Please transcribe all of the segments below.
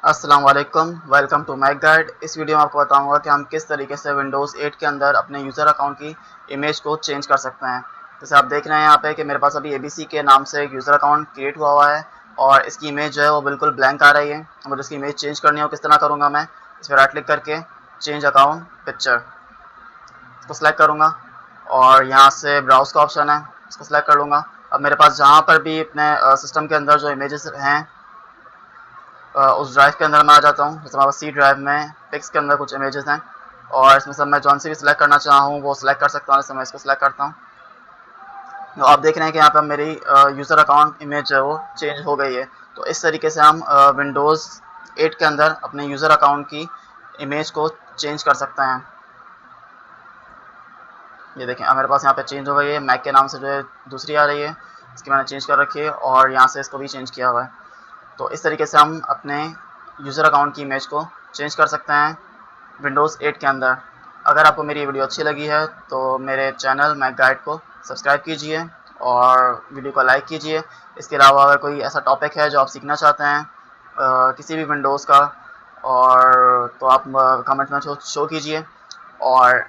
अस्सलाम वालेकुम, welcome to Mac guide. इस वीडियो में आपको बताऊंगा कि हम किस तरीके से विंडोज़ 8 के अंदर अपने यूज़र अकाउंट की इमेज को चेंज कर सकते हैं। जैसे आप देख रहे हैं यहाँ पे कि मेरे पास अभी ABC के नाम से एक यूज़र अकाउंट क्रिएट हुआ है और इसकी इमेज जो है वो बिल्कुल ब्लैंक आ रही है। मुझे इसकी इमेज चेंज करनी हो, किस तरह करूँगा मैं? इस पर राइट क्लिक करके चेंज अकाउंट पिक्चर इसको सिलेक्ट करूँगा और यहाँ से ब्राउज़ का ऑप्शन है, इसको सिलेक्ट कर लूँगा। अब मेरे पास जहाँ पर भी अपने सिस्टम के अंदर जो इमेजेस हैं उस ड्राइव के अंदर मैं आ जाता हूँ। जैसे हमारे पास सी ड्राइव में पिक्स के अंदर कुछ इमेजेस हैं और इसमें से मैं जौन सी भी सिलेक्ट करना चाहूँ वो सिलेक्ट कर सकता हूँ। जैसे मैं इसको सिलेक्ट करता हूँ तो आप देख रहे हैं कि यहाँ पर मेरी यूज़र अकाउंट इमेज जो है वो चेंज हो गई है। तो इस तरीके से हम विंडोज़ 8 के अंदर अपने यूज़र अकाउंट की इमेज को चेंज कर सकते हैं। ये देखें, अब मेरे पास यहाँ पे चेंज हो गई है। मैक के नाम से जो है दूसरी आ रही है, इसकी मैंने चेंज कर रखी है और यहाँ से इसको भी चेंज किया हुआ है। तो इस तरीके से हम अपने यूज़र अकाउंट की इमेज को चेंज कर सकते हैं विंडोज़ 8 के अंदर। अगर आपको मेरी वीडियो अच्छी लगी है तो मेरे चैनल मैक गाइड को सब्सक्राइब कीजिए और वीडियो को लाइक कीजिए। इसके अलावा अगर कोई ऐसा टॉपिक है जो आप सीखना चाहते हैं किसी भी विंडोज़ का, और तो आप कमेंट में शो कीजिए। और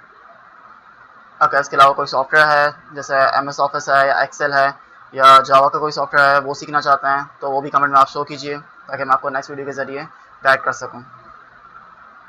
अगर इसके अलावा कोई सॉफ्टवेयर है जैसे MS ऑफिस है या एक्सेल है या जावा का कोई सॉफ्टवेयर है वो सीखना चाहते हैं तो वो भी कमेंट में आप शो कीजिए ताकि मैं आपको नेक्स्ट वीडियो के ज़रिए गाइड कर सकूँ।